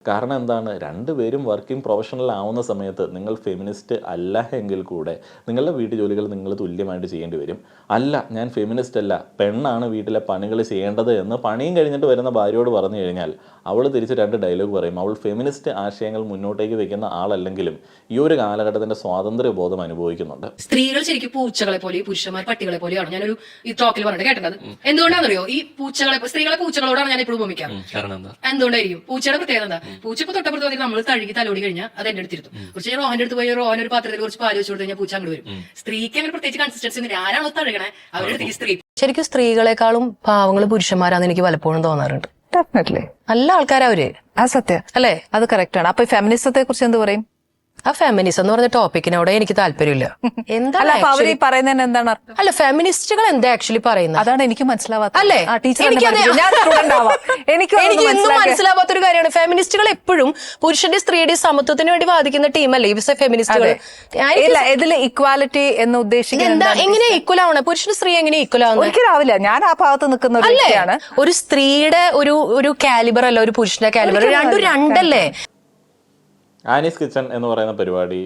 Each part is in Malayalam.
കാരണം എന്താണ്, രണ്ടുപേരും വർക്കിംഗ് പ്രൊഫഷണൽ ആവുന്ന സമയത്ത് നിങ്ങൾ ഫെമിനിസ്റ്റ് അല്ല എങ്കിൽ കൂടെ നിങ്ങളുടെ വീട്ടു ജോലികൾ നിങ്ങൾ തുല്യമായിട്ട് ചെയ്യേണ്ടി വരും. അല്ല, ഞാൻ ഫെമിനിസ്റ്റ് അല്ല, പെണ്ണാണ് വീട്ടിലെ പണികൾ ചെയ്യേണ്ടത് എന്ന് പണിയും കഴിഞ്ഞിട്ട് വരുന്ന ഭാര്യയോട് പറഞ്ഞു കഴിഞ്ഞാൽ അവൾ തിരിച്ച് രണ്ട് ഡയലോഗ് പറയും. അവൾ ഫെമിനിസ്റ്റ് ആശയങ്ങൾ മുന്നോട്ടേക്ക് വെക്കുന്ന ആളല്ലെങ്കിലും ഈ ഒരു കാലഘട്ടത്തിന്റെ സ്വാതന്ത്ര്യ ബോധം അനുഭവിക്കുന്നുണ്ട്. സ്ത്രീകൾ ശരിക്കും പൂച്ചകളെ പോലെ, പുരുഷന്മാർ പട്ടികളെ പോലെയാണ്. ഞാനൊരു ഈ ടോക്കിൽ പറഞ്ഞിട്ട് കേട്ടത്. എന്തുകൊണ്ടാണെന്നറിയോ? ഈ സ്ത്രീകളെ പൂച്ചകളോടാണ് ഞാൻ എപ്പോഴും ഉപമിക്കാം. എന്തുകൊണ്ടായിരിക്കും? പൂച്ചയുടെ പ്രത്യേകത എന്താ? പൂച്ചപ്പ് തൊട്ടപ്പുറത്ത് വന്നിട്ട് നമ്മൾ തഴുകി തലോടി കഴിഞ്ഞാൽ അത് എന്റെ അടുത്തിരുത്തും. കുറച്ച് റോഹന്റെ അടുത്ത് പോയി റോഹൻ ഒരു പാത്രത്തിൽ കുറച്ച് പാല് വെച്ച് കൊടുത്തു കഴിഞ്ഞാൽ പൂച്ച അങ്ങോട്ട് വരും. സ്ത്രീക്ക് അങ്ങനെ പ്രത്യേകിച്ച് കൺസിസ്റ്റൻസി ഒന്നും. ആരാണോ തഴുകണേ അവരുടെ അടുത്തേക്ക് സ്ത്രീ. ശരിക്കും സ്ത്രീകളെക്കാളും പാവങ്ങൾ പുരുഷന്മാരാന്ന് എനിക്ക് പലപ്പോഴും തോന്നാറുണ്ട്. ഡെഫിനറ്റ്ലി നല്ല ആൾക്കാരാ അവര്. ആ സത്യം അല്ലേ? അത് കറക്റ്റ് ആണ്. അപ്പൊ ഫെമിനിസത്തെ കുറിച്ച് എന്ത് പറയും? ആ ഫെമിനിസം എന്ന് പറഞ്ഞ ടോപ്പിക്കിനോട് എനിക്ക് താല്പര്യമില്ല. എന്താണ് അവര് പറയുന്നതിന് എന്താണ് അർത്ഥം? അല്ല, ഫെമിനിസ്റ്റുകൾ എന്താ ആക്ച്വലി പറയുന്നത്? അതാണ് എനിക്ക് മനസ്സിലാവാത്തത്. അല്ലേ? എനിക്ക് ഇന്നും മനസ്സിലാവാത്തൊരു കാര്യമാണ്. ഫെമിനിസ്റ്റുകൾ എപ്പോഴും പുരുഷന്റെ സ്ത്രീയുടെ സമത്വത്തിന് വേണ്ടി വാദിക്കുന്ന ടീമല്ലേ ഈ ഫെമിനിസ്റ്റുകൾ? ഇതിൽ ഇക്വാലിറ്റി എന്ന് ഉദ്ദേശിക്കുന്നത് എങ്ങനെ ഈക്വൽ ആവണേ? പുരുഷന് സ്ത്രീ എങ്ങനെ ഈക്വൽ ആവുന്നത്? ഒരിക്കലാവില്ല. ഞാൻ ആ ഭാഗത്ത് നിൽക്കുന്ന ഒരു വ്യക്തിയാണ്. ഒരു സ്ത്രീയുടെ ഒരു കാലിബർ അല്ല ഒരു പുരുഷന്റെ കാലിബർ. രണ്ടും രണ്ടല്ലേ? ആനീസ് കിച്ചൺ എന്ന് പറയുന്ന പരിപാടി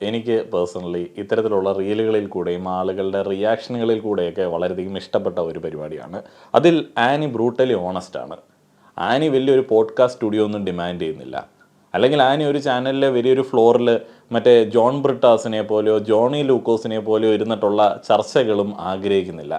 എനിക്ക് പേഴ്സണലി ഇത്തരത്തിലുള്ള റീലുകളിൽ കൂടെയും ആളുകളുടെ റിയാക്ഷനുകളിൽ കൂടെയൊക്കെ വളരെയധികം ഇഷ്ടപ്പെട്ട ഒരു പരിപാടിയാണ്. അതിൽ ആനി ബ്രൂട്ടലി ഓണസ്റ്റ് ആണ്. ആനി വലിയൊരു പോഡ്കാസ്റ്റ് സ്റ്റുഡിയോ ഒന്നും ഡിമാൻഡ് ചെയ്യുന്നില്ല. അല്ലെങ്കിൽ ആനി ഒരു ചാനലിലെ വലിയൊരു ഫ്ലോറിൽ മറ്റേ ജോൺ ബ്രിട്ടാസിനെ പോലെയോ ജോണി ലൂക്കോസിനെ പോലെയോ ഇരുന്നിട്ടുള്ള ചർച്ചകളും ആഗ്രഹിക്കുന്നില്ല.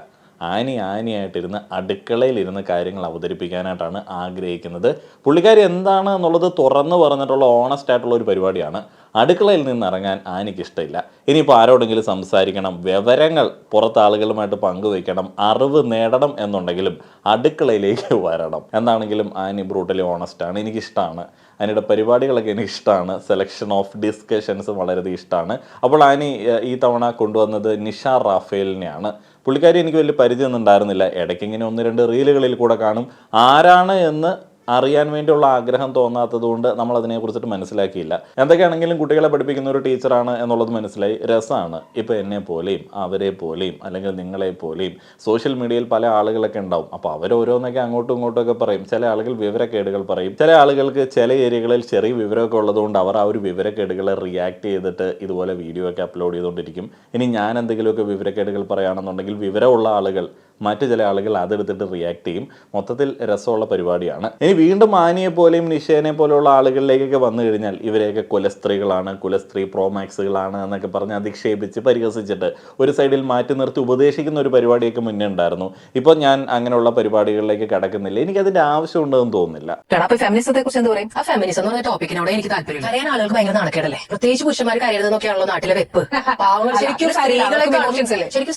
ആനിയായിട്ടിരുന്ന് അടുക്കളയിലിരുന്ന് കാര്യങ്ങൾ അവതരിപ്പിക്കാനായിട്ടാണ് ആഗ്രഹിക്കുന്നത്. പുള്ളിക്കാരി എന്താണ് എന്നുള്ളത് തുറന്നു പറഞ്ഞിട്ടുള്ള ഓണസ്റ്റ് ആയിട്ടുള്ള ഒരു പരിപാടിയാണ്. അടുക്കളയിൽ നിന്ന് ഇറങ്ങാൻ ആനിക്ക് ഇഷ്ടമില്ല. ഇനിയിപ്പോൾ ആരോടെങ്കിലും സംസാരിക്കണം, വിവരങ്ങൾ പുറത്ത് ആളുകളുമായിട്ട് പങ്കുവയ്ക്കണം, അറിവ് നേടണം എന്നുണ്ടെങ്കിലും അടുക്കളയിലേക്ക് വരണം. എന്താണെങ്കിലും ആനി ബ്രൂട്ടലി ഓണസ്റ്റ് ആണ്. എനിക്കിഷ്ടമാണ് ആനിയുടെ പരിപാടികളൊക്കെ. എനിക്കിഷ്ടമാണ്. സെലക്ഷൻ ഓഫ് ഡിസ്കഷൻസ് വളരെയധികം ഇഷ്ടമാണ്. അപ്പോൾ ആനി ഈ തവണ കൊണ്ടുവന്നത് നിഷ റാഫേലിനെയാണ്. പുള്ളിക്കാരി എനിക്ക് വലിയ പരിചയമൊന്നും ഉണ്ടായിരുന്നില്ല. ഇടയ്ക്കിങ്ങനെ ഒന്ന് രണ്ട് റീലുകളിൽ കൂടെ കാണും. ആരാണ് എന്ന് അറിയാൻ വേണ്ടിയുള്ള ആഗ്രഹം തോന്നാത്തത് കൊണ്ട് നമ്മൾ അതിനെക്കുറിച്ചിട്ട് മനസ്സിലാക്കിയില്ല. എന്തൊക്കെയാണെങ്കിലും കുട്ടികളെ പഠിപ്പിക്കുന്ന ഒരു ടീച്ചറാണ് എന്നുള്ളത് മനസ്സിലായി. രസമാണ്. ഇപ്പോൾ എന്നെ പോലെയും അവരെ പോലെയും അല്ലെങ്കിൽ നിങ്ങളെ പോലെയും സോഷ്യൽ മീഡിയയിൽ പല ആളുകളൊക്കെ ഉണ്ടാവും. അപ്പോൾ അവരോരോന്നൊക്കെ അങ്ങോട്ടും ഇങ്ങോട്ടുമൊക്കെ പറയും. ചില ആളുകൾ വിവരക്കേടുകൾ പറയും. ചില ആളുകൾക്ക് ചില ഏരിയകളിൽ ചെറിയ വിവരമൊക്കെ ഉള്ളതുകൊണ്ട് അവർ ആ ഒരു വിവരക്കേടുകളെ റിയാക്ട് ചെയ്തിട്ട് ഇതുപോലെ വീഡിയോ ഒക്കെ അപ്ലോഡ് ചെയ്തുകൊണ്ടിരിക്കും. ഇനി ഞാൻ എന്തെങ്കിലുമൊക്കെ വിവരക്കേടുകൾ പറയുകയാണെന്നുണ്ടെങ്കിൽ വിവരമുള്ള ആളുകൾ മറ്റു ചില ആളുകൾ അതെടുത്തിട്ട് റിയാക്ട് ചെയ്യും. മൊത്തത്തിൽ രസമുള്ള പരിപാടിയാണ്. ഇനി വീണ്ടും ആനിയെ പോലെയും നിഷേനെ പോലെയുള്ള ആളുകളിലേക്കൊക്കെ വന്നു കഴിഞ്ഞാൽ ഇവരെയൊക്കെ കുലസ്ത്രീകളാണ്, കുലസ്ത്രീ പ്രോമാക്സുകളാണ് എന്നൊക്കെ പറഞ്ഞ് അധിക്ഷേപിച്ച് പരിഹസിച്ചിട്ട് ഒരു സൈഡിൽ മാറ്റി നിർത്തി ഉപദേശിക്കുന്ന ഒരു പരിപാടിയൊക്കെ മുന്നേ ഉണ്ടായിരുന്നു. ഇപ്പോൾ ഞാൻ അങ്ങനെയുള്ള പരിപാടികളിലേക്ക് കടക്കുന്നില്ല. എനിക്കതിന്റെ ആവശ്യമുണ്ടെന്ന് തോന്നുന്നില്ല. ഫെമിനിസത്തെ കുറിച്ച് എന്ത് പറയും? ആ ഫെമിനിസം എന്ന് പറഞ്ഞ ടോപ്പിക്കിനോട് എനിക്ക് താല്പര്യമില്ല. അറിയാൻ ആളുകൾക്ക് ഭയങ്കര നാണക്കേടല്ലേ? പ്രത്യേകിച്ച് പുരുഷന്മാർ കരയുന്നതൊക്കെയാണല്ലോ നാട്ടിലെ വെപ്പ്. പാവങ്ങൾ ശരിക്കും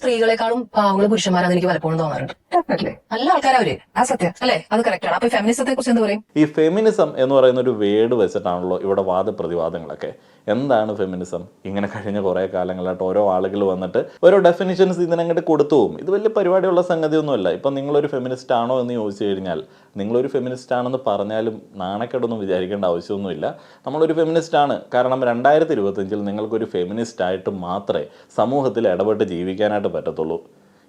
സ്ത്രീകളെക്കാളും പാവങ്ങൾ പുരുഷന്മാരാന്ന് എനിക്ക് പലപ്പോഴും തോന്നാറുണ്ട്. നല്ല ആൾക്കാരാ അവര്. ആ സത്യം അല്ലേ? അത് കറക്റ്റ് ആണ്. അപ്പൊ ഫെമിനിസത്തെ കുറിച്ച് എന്ത് പറയും? ഈ ഫെമിനിസം എന്ന് പറയുന്ന ഒരു വേർഡ് വെച്ചിട്ടാണല്ലോ ഇവിടെ വാദപ്രതിവാദങ്ങളൊക്കെ. എന്താണ് ഫെമിനിസം? ഇങ്ങനെ കഴിഞ്ഞ കുറേ കാലങ്ങളായിട്ട് ഓരോ ആളുകൾ വന്നിട്ട് ഓരോ ഡെഫിനിഷൻസ് ഇതിനങ്ങോട്ട് കൊടുത്തു പോകും. ഇത് വലിയ പരിപാടിയുള്ള സംഗതിയൊന്നുമല്ല. ഇപ്പം നിങ്ങളൊരു ഫെമിനിസ്റ്റ് ആണോ എന്ന് ചോദിച്ചു കഴിഞ്ഞാൽ നിങ്ങളൊരു ഫെമിനിസ്റ്റ് ആണെന്ന് പറഞ്ഞാലും നാണക്കേടൊന്നും വിചാരിക്കേണ്ട ആവശ്യമൊന്നുമില്ല. നമ്മളൊരു ഫെമിനിസ്റ്റ് ആണ്. കാരണം 2025 നിങ്ങൾക്കൊരു ഫെമിനിസ്റ്റ് ആയിട്ട് മാത്രമേ സമൂഹത്തിൽ ഇടപെട്ട് ജീവിക്കാനായിട്ട് പറ്റത്തുള്ളൂ.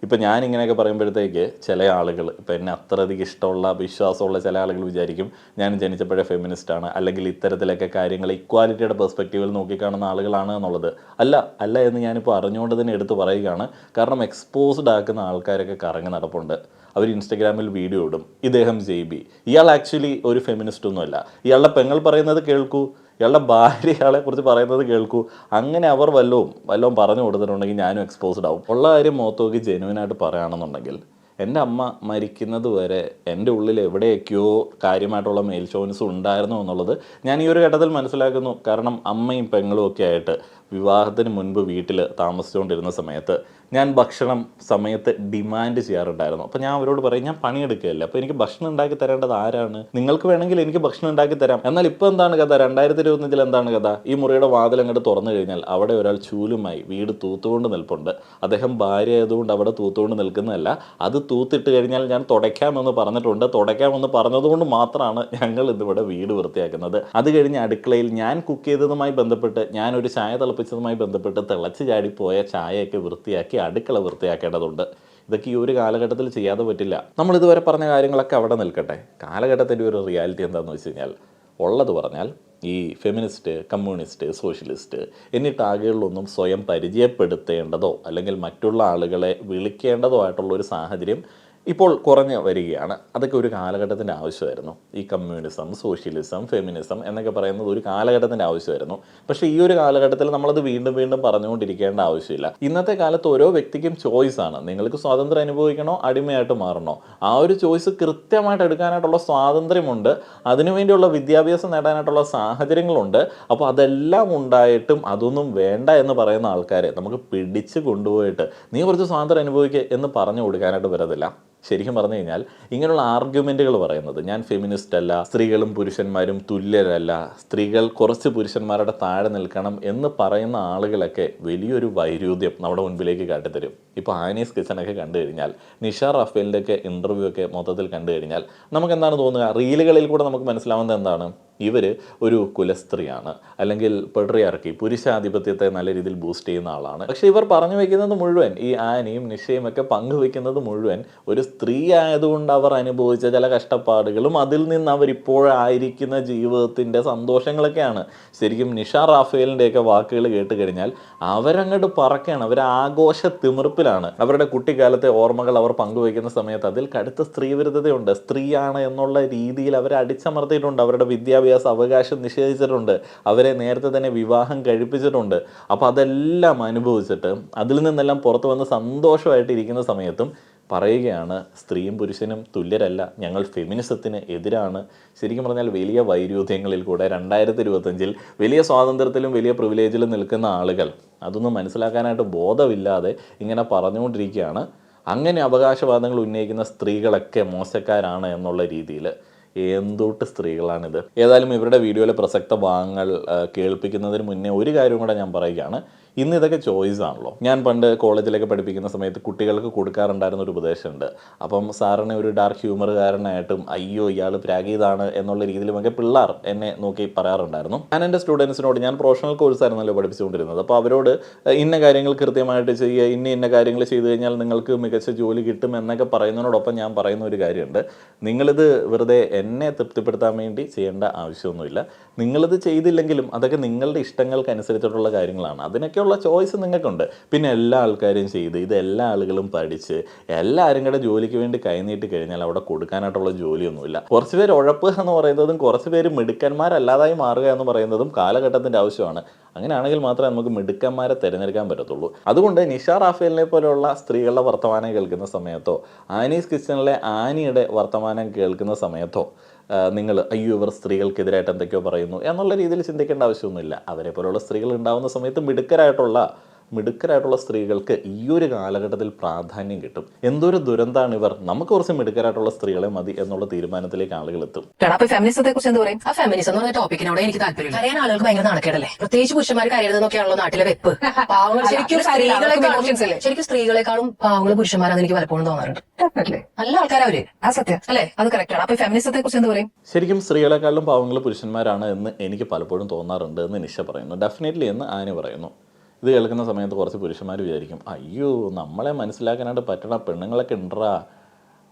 ഇപ്പം ഞാനിങ്ങനെയൊക്കെ പറയുമ്പോഴത്തേക്ക് ചില ആളുകൾ, ഇപ്പം എന്നെ അത്രയധികം ഇഷ്ടമുള്ള വിശ്വാസമുള്ള ചില ആളുകൾ വിചാരിക്കും ഞാൻ ജനിച്ചപ്പോഴേ ഫെമിനിസ്റ്റാണ്, അല്ലെങ്കിൽ ഇത്തരത്തിലൊക്കെ കാര്യങ്ങൾ ഇക്വാലിറ്റിയുടെ പെർസ്പെക്റ്റീവിൽ നോക്കിക്കാണുന്ന ആളുകളാണ് എന്നുള്ളത്. അല്ല എന്ന് ഞാനിപ്പോൾ അറിഞ്ഞുകൊണ്ട് തന്നെ എടുത്ത് പറയുകയാണ്. കാരണം എക്സ്പോസ്ഡ് ആക്കുന്ന ആൾക്കാരൊക്കെ കറങ്ങി നടപ്പുണ്ട്. അവർ ഇൻസ്റ്റഗ്രാമിൽ വീഡിയോ ഇടും, ഇദ്ദേഹം JB. ഇയാൾ ആക്ച്വലി ഒരു ഫെമിനിസ്റ്റ് ഒന്നുമല്ല. ഇയാളുടെ പെങ്ങൾ പറയുന്നത് കേൾക്കൂ, ഇയാളുടെ ഭാര്യ ഇയാളെ കുറിച്ച് പറയുന്നത് കേൾക്കൂ. അങ്ങനെ അവർ വല്ലതും പറഞ്ഞു കൊടുത്തിട്ടുണ്ടെങ്കിൽ ഞാനും എക്സ്പോസ്ഡ് ആവും. ഉള്ള കാര്യം മുഖത്തോക്കി ജെന്യുവനായിട്ട് പറയുകയാണെന്നുണ്ടെങ്കിൽ എൻ്റെ അമ്മ മരിക്കുന്നത് വരെ എൻ്റെ ഉള്ളിൽ എവിടെയൊക്കെയോ കാര്യമായിട്ടുള്ള മേൽശോനസ് ഉണ്ടായിരുന്നു എന്നുള്ളത് ഞാൻ ഈ ഒരു ഘട്ടത്തിൽ മനസ്സിലാക്കുന്നു. കാരണം അമ്മയും പെങ്ങളും ഒക്കെ ആയിട്ട് വിവാഹത്തിന് മുൻപ് വീട്ടിൽ താമസിച്ചുകൊണ്ടിരുന്ന സമയത്ത് ഞാൻ ഭക്ഷണം സമയത്ത് ഡിമാൻഡ് ചെയ്യാറുണ്ടായിരുന്നു. അപ്പോൾ ഞാൻ അവരോട് പറയും ഞാൻ പണിയെടുക്കുകയല്ലേ, അപ്പോൾ എനിക്ക് ഭക്ഷണം ഉണ്ടാക്കി തരേണ്ടത് ആരാണ്? നിങ്ങൾക്ക് വേണമെങ്കിൽ എനിക്ക് ഭക്ഷണം ഉണ്ടാക്കി തരാം. എന്നാൽ ഇപ്പോൾ എന്താണ് കഥ? 2025 എന്താണ് കഥ? ഈ മുറിയുടെ വാതിൽ അങ്ങോട്ട് തുറന്നു കഴിഞ്ഞാൽ അവിടെ ഒരാൾ ചൂലുമായി വീട് തൂത്തുകൊണ്ട് നിൽപ്പുണ്ട്. അദ്ദേഹം ഭാര്യ ആയതുകൊണ്ട് അവിടെ തൂത്തുകൊണ്ട് നിൽക്കുന്നതല്ല, അത് തൂത്തിട്ട് കഴിഞ്ഞാൽ ഞാൻ തുടയ്ക്കാമെന്ന് പറഞ്ഞിട്ടുണ്ട്. തുടയ്ക്കാമെന്ന് പറഞ്ഞതുകൊണ്ട് മാത്രമാണ് ഞങ്ങൾ ഇന്നിവിടെ വീട് വൃത്തിയാക്കുന്നത്. അത് കഴിഞ്ഞ് അടുക്കളയിൽ ഞാൻ കുക്ക് ചെയ്തതുമായി ബന്ധപ്പെട്ട് ഞാനൊരു ചായ തിളപ്പിച്ചതുമായി ബന്ധപ്പെട്ട് തിളച്ച് ചാടിപ്പോയ ചായയൊക്കെ വൃത്തിയാക്കി അടുക്കള വൃത്തിയാക്കേണ്ടതുണ്ട്. ഇതൊക്കെ ഈ ഒരു കാലഘട്ടത്തിൽ ചെയ്യാതെ പറ്റില്ല. നമ്മൾ ഇതുവരെ പറഞ്ഞ കാര്യങ്ങളൊക്കെ അവിടെ നിൽക്കട്ടെ. കാലഘട്ടത്തിൻ്റെ ഒരു റിയാലിറ്റി എന്താണെന്ന് വെച്ച് കഴിഞ്ഞാൽ ഉള്ളത് പറഞ്ഞാൽ ഈ ഫെമിനിസ്റ്റ്, കമ്മ്യൂണിസ്റ്റ്, സോഷ്യലിസ്റ്റ് എന്നീ ടാഗുകളിലൊന്നും സ്വയം പരിചയപ്പെടുത്തേണ്ടതോ അല്ലെങ്കിൽ മറ്റുള്ള ആളുകളെ വിളിക്കേണ്ടതോ ആയിട്ടുള്ള ഒരു സാഹചര്യം ഇപ്പോൾ കുറഞ്ഞു വരികയാണ്. അതൊക്കെ ഒരു കാലഘട്ടത്തിൻ്റെ ആവശ്യമായിരുന്നു. ഈ കമ്മ്യൂണിസം, സോഷ്യലിസം, ഫെമിനിസം എന്നൊക്കെ പറയുന്നത് ഒരു കാലഘട്ടത്തിൻ്റെ ആവശ്യമായിരുന്നു. പക്ഷേ ഈ ഒരു കാലഘട്ടത്തിൽ നമ്മളത് വീണ്ടും വീണ്ടും പറഞ്ഞുകൊണ്ടിരിക്കേണ്ട ആവശ്യമില്ല. ഇന്നത്തെ കാലത്ത് ഓരോ വ്യക്തിക്കും ചോയ്സാണ്. നിങ്ങൾക്ക് സ്വാതന്ത്ര്യം അനുഭവിക്കണോ, അടിമയായിട്ട് മാറണോ, ആ ഒരു ചോയ്സ് കൃത്യമായിട്ട് എടുക്കാനായിട്ടുള്ള സ്വാതന്ത്ര്യമുണ്ട്. അതിനുവേണ്ടിയുള്ള വിദ്യാഭ്യാസം നേടാനായിട്ടുള്ള സാഹചര്യങ്ങളുണ്ട്. അപ്പോൾ അതെല്ലാം ഉണ്ടായിട്ടും അതൊന്നും വേണ്ട എന്ന് പറയുന്ന ആൾക്കാരെ നമുക്ക് പിടിച്ച് കൊണ്ടുപോയിട്ട് നീ കുറച്ച് സ്വാതന്ത്ര്യം അനുഭവിക്കുക എന്ന് പറഞ്ഞു കൊടുക്കാനായിട്ട് വരത്തില്ല. ശരിക്കും പറഞ്ഞു കഴിഞ്ഞാൽ ഇങ്ങനെയുള്ള ആർഗ്യുമെൻറ്റുകൾ പറയുന്നത്, ഞാൻ ഫെമിനിസ്റ്റ് അല്ല, സ്ത്രീകളും പുരുഷന്മാരും തുല്യരല്ല, സ്ത്രീകൾ കുറച്ച് പുരുഷന്മാരുടെ താഴെ നിൽക്കണം എന്ന് പറയുന്ന ആളുകളൊക്കെ വലിയൊരു വൈരുദ്ധ്യം നമ്മുടെ മുൻപിലേക്ക് കാട്ടിത്തരും. ഇപ്പോൾ ആനീസ് കിച്ചണൊക്കെ കണ്ടു കഴിഞ്ഞാൽ, നിഷ റാഫേലിൻ്റെയൊക്കെ ഇൻ്റർവ്യൂ ഒക്കെ മൊത്തത്തിൽ കണ്ടു കഴിഞ്ഞാൽ നമുക്ക് എന്താണ് തോന്നുക? റീലുകളിൽ കൂടെ നമുക്ക് മനസ്സിലാവുന്നത് എന്താണ്? ഇവർ ഒരു കുലസ്ത്രീയാണ്, അല്ലെങ്കിൽ പെട്രിയാർക്കി, പുരുഷാധിപത്യത്തെ നല്ല രീതിയിൽ ബൂസ്റ്റ് ചെയ്യുന്ന ആളാണ്. പക്ഷേ ഇവർ പറഞ്ഞു വയ്ക്കുന്നത് മുഴുവൻ, ഈ ആനയും നിഷയും ഒക്കെ പങ്കുവെക്കുന്നത് മുഴുവൻ ഒരു സ്ത്രീ ആയതുകൊണ്ട് അവർ അനുഭവിച്ച ചില കഷ്ടപ്പാടുകളും അതിൽ നിന്ന് അവരിപ്പോഴായിരിക്കുന്ന ജീവിതത്തിൻ്റെ സന്തോഷങ്ങളൊക്കെയാണ്. ശരിക്കും നിഷ റാഫേലിൻ്റെയൊക്കെ വാക്കുകൾ കേട്ട് കഴിഞ്ഞാൽ അവരങ്ങോട്ട് പറക്കുകയാണ്, അവർ ആഘോഷ തിമിർപ്പിലാണ്. അവരുടെ കുട്ടിക്കാലത്തെ ഓർമ്മകൾ അവർ പങ്കുവയ്ക്കുന്ന സമയത്ത് അതിൽ കടുത്ത സ്ത്രീവിരുദ്ധതയുണ്ട്. സ്ത്രീയാണ് എന്നുള്ള രീതിയിൽ അവരെ അടിച്ചമർത്തിയിട്ടുണ്ട്. അവരുടെ വിദ്യാഭ്യാസ അവകാശം നിഷേധിച്ചിട്ടുണ്ട്. അവരെ നേരത്തെ തന്നെ വിവാഹം കഴിപ്പിച്ചിട്ടുണ്ട്. അപ്പോൾ അതെല്ലാം അനുഭവിച്ചിട്ട് അതിൽ നിന്നെല്ലാം പുറത്തു വന്ന് സന്തോഷമായിട്ട് ഇരിക്കുന്ന സമയത്തും പറയുകയാണ് സ്ത്രീയും പുരുഷനും തുല്യരല്ല, ഞങ്ങൾ ഫെമിനിസത്തിന് എതിരാണ്. ശരിക്കും പറഞ്ഞാൽ വലിയ വൈരുദ്ധ്യങ്ങളിൽ കൂടെ 2025 വലിയ സ്വാതന്ത്ര്യത്തിലും വലിയ പ്രിവിലേജിലും നിൽക്കുന്ന ആളുകൾ അതൊന്നും മനസ്സിലാക്കാനായിട്ട് ബോധമില്ലാതെ ഇങ്ങനെ പറഞ്ഞുകൊണ്ടിരിക്കുകയാണ്. അങ്ങനെ അവകാശവാദങ്ങൾ ഉന്നയിക്കുന്ന സ്ത്രീകളൊക്കെ മോശക്കാരാണ് എന്നുള്ള രീതിയിൽ. എന്തൊട്ട് സ്ത്രീകളാണിത്. ഏതായാലും ഇവരുടെ വീഡിയോയിലെ പ്രസക്ത ഭാഗങ്ങൾ കേൾപ്പിക്കുന്നതിന് മുന്നേ ഒരു കാര്യം കൂടെ ഞാൻ പറയുകയാണ്. ഇന്ന് ഇതൊക്കെ ചോയ്സ് ആണല്ലോ. ഞാൻ പണ്ട് കോളേജിലൊക്കെ പഠിപ്പിക്കുന്ന സമയത്ത് കുട്ടികൾക്ക് കൊടുക്കാറുണ്ടായിരുന്ന ഒരു ഉപദേശമുണ്ട്. അപ്പം സാറിനെ ഒരു ഡാർക്ക് ഹ്യൂമറുകാരനായിട്ടും അയ്യോ ഇയാൾ പ്രാഗീതാണ് എന്നുള്ള രീതിയിലുമൊക്കെ പിള്ളേർ എന്നെ നോക്കി പറയാറുണ്ടായിരുന്നു. ഞാൻ എൻ്റെ സ്റ്റുഡൻസിനോട്, ഞാൻ പ്രൊഫഷണൽ കോഴ്സായിരുന്നല്ലോ പഠിപ്പിച്ചുകൊണ്ടിരുന്നത്, അപ്പോൾ അവരോട് ഇന്ന കാര്യങ്ങൾ കൃത്യമായിട്ട് ചെയ്യുക, ഇന്ന കാര്യങ്ങൾ ചെയ്തു കഴിഞ്ഞാൽ നിങ്ങൾക്ക് മികച്ച ജോലി കിട്ടും എന്നൊക്കെ പറയുന്നതിനോടൊപ്പം ഞാൻ പറയുന്ന ഒരു കാര്യമുണ്ട്, നിങ്ങളിത് വെറുതെ എന്നെ തൃപ്തിപ്പെടുത്താൻ വേണ്ടി ചെയ്യേണ്ട ആവശ്യമൊന്നുമില്ല. നിങ്ങളിത് ചെയ്തില്ലെങ്കിലും അതൊക്കെ നിങ്ങളുടെ ഇഷ്ടങ്ങൾക്കനുസരിച്ചിട്ടുള്ള കാര്യങ്ങളാണ്. അതിനൊക്കെയുള്ള ചോയ്സ് നിങ്ങൾക്കുണ്ട്. പിന്നെ എല്ലാ ആൾക്കാരും ചെയ്ത് ഇത് എല്ലാ ആളുകളും പഠിച്ച് എല്ലാവരും കൂടെ ജോലിക്ക് വേണ്ടി കൈനീട്ടി കഴിഞ്ഞാൽ അവിടെ കൊടുക്കാനായിട്ടുള്ള ജോലിയൊന്നുമില്ല. കുറച്ച് പേര് ഉഴപ്പ് എന്ന് പറയുന്നതും കുറച്ച് പേര് മിടുക്കന്മാരല്ലാതായി മാറുക എന്ന് പറയുന്നതും കാലഘട്ടത്തിൻ്റെ ആവശ്യമാണ്. അങ്ങനെയാണെങ്കിൽ മാത്രമേ നമുക്ക് മിടുക്കന്മാരെ തിരഞ്ഞെടുക്കാൻ പറ്റത്തുള്ളൂ. അതുകൊണ്ട് നിഷ റാഫേലിനെ പോലെയുള്ള സ്ത്രീകളുടെ വർത്തമാനം കേൾക്കുന്ന സമയത്തോ ആനീസ് കിച്ചണിലെ ആനിയുടെ വർത്തമാനം കേൾക്കുന്ന സമയത്തോ നിങ്ങൾ അയ്യോ ഇവർ സ്ത്രീകൾക്കെതിരായിട്ട് എന്തൊക്കെയോ പറയുന്നു എന്നുള്ള രീതിയിൽ ചിന്തിക്കേണ്ട ആവശ്യമൊന്നുമില്ല. അവരെ പോലുള്ള സ്ത്രീകൾ ഉണ്ടാകുന്ന സമയത്ത് മിടുക്കരായിട്ടുള്ള സ്ത്രീകൾക്ക് ഈ ഒരു കാലഘട്ടത്തിൽ പ്രാധാന്യം കിട്ടും. എന്തൊരു ദുരന്തമാണ് ഇവർ, നമുക്ക് കുറച്ച് മിടുക്കരായിട്ടുള്ള സ്ത്രീകളെ മതി എന്നുള്ള തീരുമാനത്തിലേക്ക് ആളുകൾ എത്തും. ഫെമിനിസത്തെ കുറിച്ച് എന്താ പറയും? ആ ഫെമിനിസം എന്ന് പറഞ്ഞ ടോപ്പിക്കിനോട് എനിക്ക് താല്പര്യമില്ല. അറിയാൻ ആളുകൾക്ക് ഭയങ്കര നാണക്കേടല്ലേ, പ്രത്യേകിച്ച് പുരുഷന്മാർ കരയരുതെന്നൊക്കെയാണല്ലോ നാട്ടിലെ വെപ്പ്. പാവങ്ങൾ ശരിക്കും സ്ത്രീകളെക്കാളും പാവങ്ങൾ പുരുഷന്മാരാണെന്ന് എനിക്ക് പലപ്പോഴും തോന്നാറുണ്ട്. നല്ല ആൾക്കാരവര്, ആ സത്യം അല്ലേ? അത് കറക്റ്റാണ്. അപ്പൊ ഫെമിനിസത്തെ കുറിച്ച് എന്താ പറയും? ശരിക്കും സ്ത്രീകളെക്കാളും പാവങ്ങൾ പുരുഷന്മാരാണ് എന്ന് എനിക്ക് പലപ്പോഴും തോന്നാറുണ്ട് എന്ന് നിഷ പറയുന്നു. ഡെഫിനറ്റ്ലി എന്ന് ആനി പറയുന്നു. ഇത് കേൾക്കുന്ന സമയത്ത് കുറച്ച് പുരുഷന്മാർ വിചാരിക്കും അയ്യോ നമ്മളെ മനസ്സിലാക്കാനായിട്ട് പറ്റണ പെണ്ണുങ്ങളൊക്കെ ഉണ്ടറാ.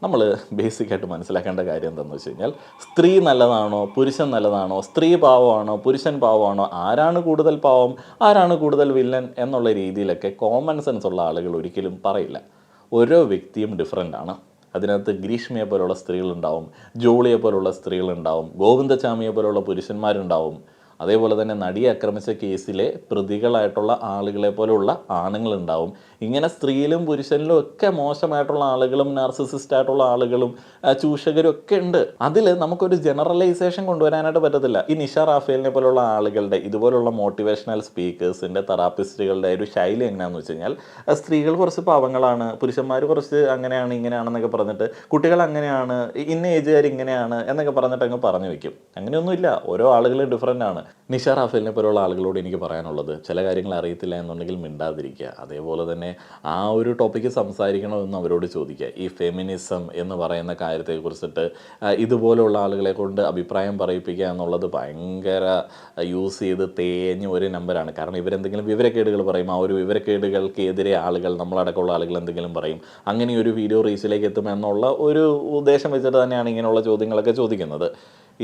നമ്മൾ ബേസിക്കായിട്ട് മനസ്സിലാക്കേണ്ട കാര്യം എന്താണെന്ന് വെച്ച് കഴിഞ്ഞാൽ, സ്ത്രീ നല്ലതാണോ പുരുഷൻ നല്ലതാണോ, സ്ത്രീ പാവമാണോ പുരുഷൻ പാവമാണോ, ആരാണ് കൂടുതൽ പാവം ആരാണ് കൂടുതൽ വില്ലൻ എന്നുള്ള രീതിയിലൊക്കെ കോമൺ സെൻസ് ഉള്ള ആളുകൾ ഒരിക്കലും പറയില്ല. ഓരോ വ്യക്തിയും ഡിഫറൻ്റ് ആണ്. അതിനകത്ത് ഗ്രീഷ്മയെ പോലുള്ള സ്ത്രീകളുണ്ടാവും, ജോളിയെ പോലുള്ള സ്ത്രീകളുണ്ടാവും, ഗോവിന്ദചാമിയെ പോലുള്ള പുരുഷന്മാരുണ്ടാവും. അതേപോലെ തന്നെ നടിയെ ആക്രമിച്ച കേസിലെ പ്രതികളായിട്ടുള്ള ആളുകളെ പോലെയുള്ള ആണുങ്ങളുണ്ടാവും. ഇങ്ങനെ സ്ത്രീയിലും പുരുഷനിലും ഒക്കെ മോശമായിട്ടുള്ള ആളുകളും നാർസിസിസ്റ്റ് ആയിട്ടുള്ള ആളുകളും ചൂഷകരും ഒക്കെ ഉണ്ട്. അതിൽ നമുക്കൊരു ജനറലൈസേഷൻ കൊണ്ടുവരാനായിട്ട് പറ്റത്തില്ല. ഈ നിഷ റാഫേലിനെ പോലുള്ള ആളുകളുടെ ഇതുപോലുള്ള മോട്ടിവേഷണൽ സ്പീക്കേഴ്സിൻ്റെ തെറാപ്പിസ്റ്റുകളുടെ ഒരു ശൈലി എങ്ങനെയാണെന്ന് വെച്ച് കഴിഞ്ഞാൽ, സ്ത്രീകൾ കുറച്ച് പാവങ്ങളാണ്, പുരുഷന്മാർ കുറച്ച് അങ്ങനെയാണ് ഇങ്ങനെയാണെന്നൊക്കെ പറഞ്ഞിട്ട്, കുട്ടികൾ അങ്ങനെയാണ്, ഇന്ന ഏജുകാർ ഇങ്ങനെയാണ് എന്നൊക്കെ പറഞ്ഞിട്ട് അങ്ങ് പറഞ്ഞു വയ്ക്കും. അങ്ങനെയൊന്നുമില്ല, ഓരോ ആളുകളും ഡിഫറൻ്റ് ആണ്. നിഷ റാഫേലിനെ പോലുള്ള ആളുകളോട് എനിക്ക് പറയാനുള്ളത്, ചില കാര്യങ്ങൾ അറിയത്തില്ല എന്നുണ്ടെങ്കിൽ മിണ്ടാതിരിക്കുക. അതേപോലെ തന്നെ ആ ഒരു ടോപ്പിക്ക് സംസാരിക്കണമെന്ന് അവരോട് ചോദിക്കുക. ഈ ഫെമിനിസം എന്ന് പറയുന്ന കാര്യത്തെക്കുറിച്ചിട്ട് ഇതുപോലെയുള്ള ആളുകളെ കൊണ്ട് അഭിപ്രായം പറയിപ്പിക്കുക എന്നുള്ളത് ഭയങ്കര യൂസ് ചെയ്ത് തേഞ്ഞ ഒരു നമ്പറാണ്. കാരണം ഇവരെന്തെങ്കിലും വിവരക്കേടുകൾ പറയും, ആ ഒരു വിവരക്കേടുകൾക്കെതിരെ ആളുകൾ, നമ്മളടക്കമുള്ള ആളുകൾ എന്തെങ്കിലും പറയും, അങ്ങനെ ഒരു വീഡിയോ റീച്ചിലേക്ക് എത്തുമെന്നുള്ള ഒരു ഉദ്ദേശം വെച്ചിട്ട് തന്നെയാണ് ഇങ്ങനെയുള്ള ചോദ്യങ്ങളൊക്കെ ചോദിക്കുന്നത്.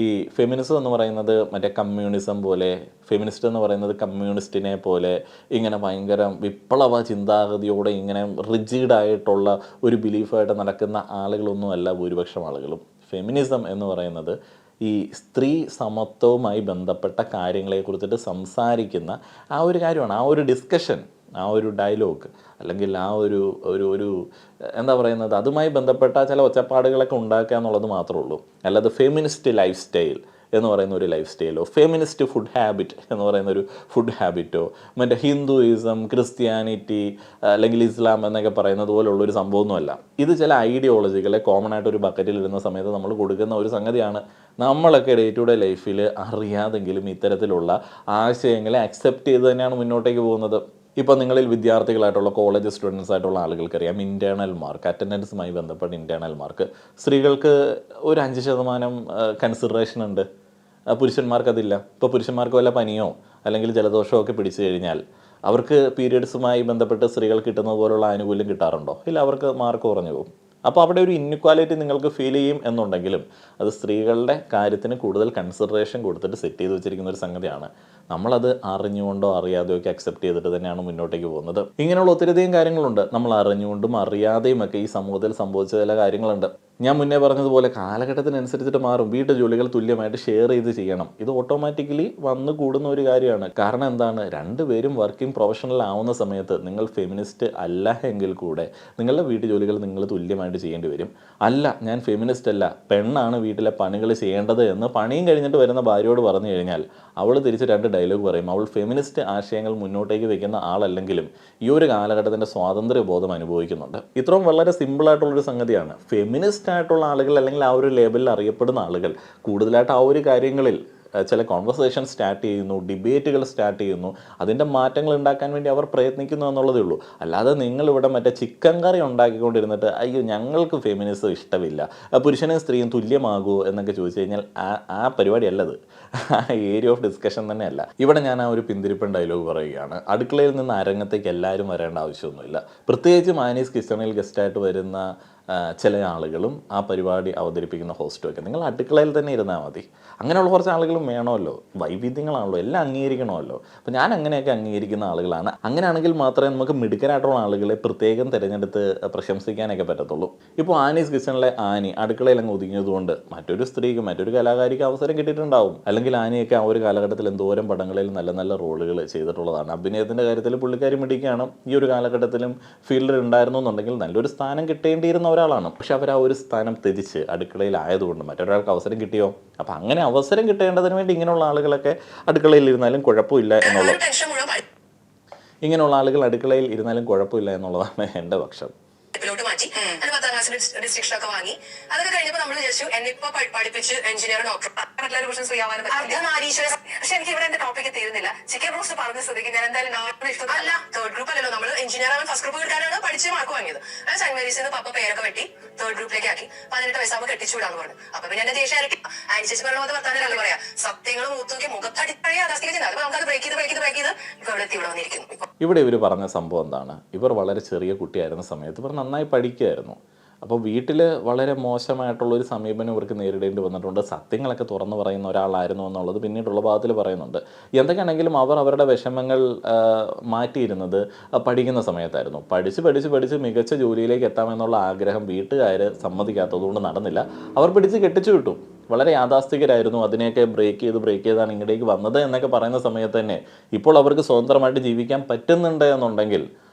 ഈ ഫെമിനിസം എന്ന് പറയുന്നത് മറ്റേ കമ്മ്യൂണിസം പോലെ, ഫെമിനിസ്റ്റ് എന്ന് പറയുന്നത് കമ്മ്യൂണിസ്റ്റിനെ പോലെ ഇങ്ങനെ ഭയങ്കര വിപ്ലവ ചിന്താഗതിയോടെ ഇങ്ങനെ റിജിഡായിട്ടുള്ള ഒരു ബിലീഫായിട്ട് നടക്കുന്ന ആളുകളൊന്നുമല്ല ഭൂരിപക്ഷം ആളുകളും. ഫെമിനിസം എന്ന് പറയുന്നത് ഈ സ്ത്രീ സമത്വവുമായി ബന്ധപ്പെട്ട കാര്യങ്ങളെക്കുറിച്ചിട്ട് സംസാരിക്കുന്ന ആ ഒരു കാര്യമാണ്, ആ ഒരു ഡിസ്കഷൻ, ആ ഒരു ഡയലോഗ്, അല്ലെങ്കിൽ ആ ഒരു ഒരു ഒരു എന്താ പറയുന്നത്, അതുമായി ബന്ധപ്പെട്ട ചില ഒച്ചപ്പാടുകളൊക്കെ ഉണ്ടാക്കുക എന്നുള്ളത് മാത്രമേ ഉള്ളൂ. അല്ലാതെ ഫെമിനിസ്റ്റ് ലൈഫ് സ്റ്റൈൽ എന്ന് പറയുന്ന ഒരു ലൈഫ് സ്റ്റൈലോ, ഫെമിനിസ്റ്റ് ഫുഡ് ഹാബിറ്റ് എന്ന് പറയുന്ന ഒരു ഫുഡ് ഹാബിറ്റോ, മറ്റേ ഹിന്ദുയിസം, ക്രിസ്ത്യാനിറ്റി അല്ലെങ്കിൽ ഇസ്ലാം എന്നൊക്കെ പറയുന്നത് പോലുള്ളൊരു സംഭവമൊന്നുമല്ല. ഇത് ചില ഐഡിയോളജികളെ കോമൺ ആയിട്ട് ഒരു ബക്കറ്റിൽ ഇടുന്ന സമയത്ത് നമ്മൾ കൊടുക്കുന്ന ഒരു സംഗതിയാണ്. നമ്മളൊക്കെ ഡേ ടു ഡേ ലൈഫിൽ അറിയാതെങ്കിലും ഇത്തരത്തിലുള്ള ആശയങ്ങളെ അക്സെപ്റ്റ് ചെയ്ത് തന്നെയാണ് മുന്നോട്ടേക്ക് പോകുന്നത്. ഇപ്പോൾ നിങ്ങളിൽ വിദ്യാർത്ഥികളായിട്ടുള്ള കോളേജ് സ്റ്റുഡൻസ് ആയിട്ടുള്ള ആളുകൾക്കറിയാം, ഇൻറ്റേർണൽ മാർക്ക്, അറ്റൻഡൻസുമായി ബന്ധപ്പെട്ട ഇൻറ്റേർണൽ മാർക്ക് സ്ത്രീകൾക്ക് ഒരു 5% കൺസിഡറേഷൻ ഉണ്ട്, പുരുഷന്മാർക്ക് അതില്ല. ഇപ്പോൾ പുരുഷന്മാർക്ക് വല്ല പനിയോ അല്ലെങ്കിൽ ജലദോഷമോ ഒക്കെ പിടിച്ചു കഴിഞ്ഞാൽ അവർക്ക് പീരിയഡ്സുമായി ബന്ധപ്പെട്ട് സ്ത്രീകൾ കിട്ടുന്നത് പോലുള്ള ആനുകൂല്യം കിട്ടാറുണ്ടോ? ഇല്ല, അവർക്ക് മാർക്ക് കുറഞ്ഞു പോകും. അപ്പോൾ അവിടെ ഒരു ഇൻഇക്വാലിറ്റി നിങ്ങൾക്ക് ഫീൽ ചെയ്യും എന്നുണ്ടെങ്കിലും അത് സ്ത്രീകളുടെ കാര്യത്തിന് കൂടുതൽ കൺസിഡറേഷൻ കൊടുത്തിട്ട് സെറ്റ് ചെയ്ത് വെച്ചിരിക്കുന്ന ഒരു സംഗതിയാണ്. നമ്മളത് അറിഞ്ഞുകൊണ്ടോ അറിയാതെയോ ഒക്കെ അക്സെപ്റ്റ് ചെയ്തിട്ട് തന്നെയാണ് മുന്നോട്ടേക്ക് പോകുന്നത്. ഇങ്ങനെയുള്ള ഒത്തിരിയധികം കാര്യങ്ങളുണ്ട്. നമ്മൾ അറിഞ്ഞുകൊണ്ടും അറിയാതെയും ഒക്കെ ഈ സമൂഹത്തിൽ സംഭവിച്ച ചില കാര്യങ്ങളുണ്ട്. ഞാൻ മുന്നേ പറഞ്ഞതുപോലെ കാലഘട്ടത്തിനനുസരിച്ചിട്ട് മാറും. വീട്ടു ജോലികൾ തുല്യമായിട്ട് ഷെയർ ചെയ്ത് ചെയ്യണം. ഇത് ഓട്ടോമാറ്റിക്കലി വന്നു കൂടുന്ന ഒരു കാര്യമാണ്. കാരണം എന്താണ്, രണ്ടുപേരും വർക്കിംഗ് പ്രൊഫഷണൽ ആവുന്ന സമയത്ത് നിങ്ങൾ ഫെമിനിസ്റ്റ് അല്ല എങ്കിൽ കൂടെ നിങ്ങളുടെ വീട്ടു ജോലികൾ നിങ്ങൾ തുല്യമായിട്ട് ചെയ്യേണ്ടി വരും. അല്ല, ഞാൻ ഫെമിനിസ്റ്റ് അല്ല, പെണ്ണാണ് വീട്ടിലെ പണികൾ ചെയ്യേണ്ടത് എന്ന് പണിയും കഴിഞ്ഞിട്ട് വരുന്ന ഭാര്യയോട് പറഞ്ഞു കഴിഞ്ഞാൽ അവൾ തിരിച്ച് 2 ഡയലോഗ് പറയും. അവൾ ഫെമിനിസ്റ്റ് ആശയങ്ങൾ മുന്നോട്ടേക്ക് വെക്കുന്ന ആളല്ലെങ്കിലും ഈ ഒരു കാലഘട്ടത്തിൻ്റെ സ്വാതന്ത്ര്യ ബോധം അനുഭവിക്കുന്നുണ്ട്. ഇത്രയും വളരെ സിമ്പിളായിട്ടുള്ളൊരു സംഗതിയാണ്. ഫെമിനിസ്റ്റ് ആയിട്ടുള്ള ആളുകൾ അല്ലെങ്കിൽ ആ ഒരു ലേബലിൽ അറിയപ്പെടുന്ന ആളുകൾ കൂടുതലായിട്ട് ആ ഒരു കാര്യങ്ങളിൽ ചില കോൺവെർസേഷൻ സ്റ്റാർട്ട് ചെയ്യുന്നു, ഡിബേറ്റുകൾ സ്റ്റാർട്ട് ചെയ്യുന്നു, അതിൻ്റെ മാറ്റങ്ങൾ ഉണ്ടാക്കാൻ വേണ്ടി അവർ പ്രയത്നിക്കുന്നു എന്നുള്ളതേ ഉള്ളൂ. അല്ലാതെ നിങ്ങളിവിടെ മറ്റേ ചിക്കൻ കറി ഉണ്ടാക്കിക്കൊണ്ടിരുന്നിട്ട് അയ്യോ ഞങ്ങൾക്ക് ഫെമിനിസം ഇഷ്ടമില്ല, പുരുഷനും സ്ത്രീയും തുല്യമാകുമോ എന്നൊക്കെ ചോദിച്ചു കഴിഞ്ഞാൽ ആ പരിപാടി അല്ലത്, ആ ഏരിയ ഓഫ് ഡിസ്കഷൻ തന്നെയല്ല. ഇവിടെ ഞാൻ ആ ഒരു പിന്തിരിപ്പൻ ഡയലോഗ് പറയുകയാണ്. അടുക്കളയിൽ നിന്ന് അരങ്ങത്തേക്ക് എല്ലാവരും വരേണ്ട ആവശ്യമൊന്നുമില്ല. പ്രത്യേകിച്ച് മാനീസ് കിച്ചണിൽ ഗസ്റ്റായിട്ട് വരുന്ന ചില ആളുകളും ആ പരിപാടി അവതരിപ്പിക്കുന്ന ഹോസ്റ്റും ഒക്കെ നിങ്ങൾ അടുക്കളയിൽ തന്നെ ഇരുന്നാൽ മതി. അങ്ങനെയുള്ള കുറച്ച് ആളുകളും വേണമല്ലോ, വൈവിധ്യങ്ങളാണല്ലോ, എല്ലാം അംഗീകരിക്കണമല്ലോ. അപ്പോൾ ഞാൻ അങ്ങനെയൊക്കെ അംഗീകരിക്കുന്ന ആളുകളാണ്. അങ്ങനെയാണെങ്കിൽ മാത്രമേ നമുക്ക് മിടുക്കരായിട്ടുള്ള ആളുകളെ പ്രത്യേകം തിരഞ്ഞെടുത്ത് പ്രശംസിക്കാനൊക്കെ പറ്റത്തുള്ളൂ. ഇപ്പോൾ ആനീസ് കിച്ചണിലെ ആനി അടുക്കളയിൽ അങ്ങ് ഒതുങ്ങിയതുകൊണ്ട് മറ്റൊരു സ്ത്രീക്ക്, മറ്റൊരു കലാകാരിക്ക് അവസരം കിട്ടിയിട്ടുണ്ടാവും. അല്ലെങ്കിൽ ആനിയൊക്കെ ആ ഒരു കാലഘട്ടത്തിൽ എന്തോരം പടങ്ങളിൽ നല്ല നല്ല റോളുകൾ ചെയ്തിട്ടുള്ളതാണ്. അഭിനയത്തിൻ്റെ കാര്യത്തിൽ പുള്ളിക്കാരി മിടിക്കുകയാണ്. ഈ ഒരു കാലഘട്ടത്തിലും ഫീൽഡിൽ ഉണ്ടായിരുന്നു എന്നുണ്ടെങ്കിൽ നല്ലൊരു സ്ഥാനം കിട്ടേണ്ടിയിരുന്ന ഒരാളാണ്. പക്ഷെ അവർ ആ ഒരു സ്ഥാനം ത്യജിച്ച് അടുക്കളയിലായതുകൊണ്ട് മറ്റൊരാൾക്ക് അവസരം കിട്ടിയോ? അപ്പം അങ്ങനെ അവസരം കിട്ടേണ്ടതിന് വേണ്ടി ഇങ്ങനെയുള്ള ആളുകളൊക്കെ അടുക്കളയിൽ ഇരുന്നാലും കുഴപ്പമില്ല എന്നുള്ളത്, ഇങ്ങനെയുള്ള ആളുകൾ അടുക്കളയിൽ ഇരുന്നാലും കുഴപ്പമില്ല എന്നുള്ളതാണ് എൻ്റെ പക്ഷം. മാറ്റി 10ാം ക്ലാസ്സിൽ ഡിസ്ട്രിക്ഷനൊക്കെ വാങ്ങി. അതൊക്കെ കഴിഞ്ഞപ്പോൾ നമ്മൾ വിചാരിച്ചു എന്നെ ഇപ്പൊ പഠിപ്പിച്ച് എഞ്ചിനീയർ, ഡോക്ടർ, പക്ഷെ എനിക്ക് ഇവിടെ എന്റെ ടോപ്പിക്ക് തീരുന്നില്ല. ചിക്കൻ റോസ്റ്റ് പറഞ്ഞ സ്ഥിതിക്ക് ഞാൻ എന്തായാലും ഇഷ്ടമല്ല. 3rd ഗ്രൂപ്പ് അല്ലല്ലോ, നമ്മൾ എഞ്ചിനീയർ ആവാൻ ഫസ്റ്റ് ഗ്രൂപ്പ് കിട്ടാനാണ് പഠിച്ച് മാർക്ക് വാങ്ങിയത്. ഞാൻ സെന്റ് മേരീസിൽ പപ്പ പേരൊക്കെ വെട്ടി 3rd ഗ്രൂപ്പിലേക്ക് ആക്കി. 18 വയസ്സാകുമ്പോൾ കെട്ടിച്ചുവിടാന്ന് പറഞ്ഞു. അപ്പൊ പിന്നെ എന്റെ ദേഷ്യം ആയിരിക്കും. ആൻസേഴ്സ് പറഞ്ഞ വർത്താനല്ല പറയാ, സത്യങ്ങൾ മൂത്തൂക്കി മുഖത്തടി പറയാ, നമുക്കത് ബ്രേക്ക് ചെയ്ത് ഇപ്പൊ ഇവിടെ വന്നിരിക്കുന്നു. ഇവിടെ ഇവർ പറഞ്ഞ സംഭവം എന്താണ്, ഇവർ വളരെ ചെറിയ കുട്ടിയായിരുന്ന സമയത്ത് ഇവർ നന്നായി പഠിക്കുമായിരുന്നു. അപ്പോൾ വീട്ടിൽ വളരെ മോശമായിട്ടുള്ളൊരു സമീപനം ഇവർക്ക് നേരിടേണ്ടി വന്നിട്ടുണ്ട്. സത്യങ്ങളൊക്കെ തുറന്നു പറയുന്ന ഒരാളായിരുന്നു എന്നുള്ളത് പിന്നീടുള്ള ഭാഗത്തിൽ പറയുന്നുണ്ട്. എന്തൊക്കെയാണെങ്കിലും അവർ അവരുടെ വിഷമങ്ങൾ മാറ്റിയിരുന്നത് പഠിക്കുന്ന സമയത്തായിരുന്നു. പഠിച്ച് മികച്ച ജോലിയിലേക്ക് എത്താമെന്നുള്ള ആഗ്രഹം വീട്ടുകാർ സമ്മതിക്കാത്തതുകൊണ്ട് നടന്നില്ല. അവർ പിടിച്ച് കെട്ടിച്ചു വിട്ടു. വളരെ യാഥാസ്ഥികരായിരുന്നു. അതിനെയൊക്കെ ബ്രേക്ക് ചെയ്താണ് ഇങ്ങോട്ടേക്ക് വന്നത് എന്നൊക്കെ പറയുന്ന സമയത്ത് തന്നെ ഇപ്പോൾ അവർക്ക് സ്വതന്ത്രമായിട്ട് ജീവിക്കാൻ പറ്റുന്നുണ്ട് എന്നുണ്ടെങ്കിൽ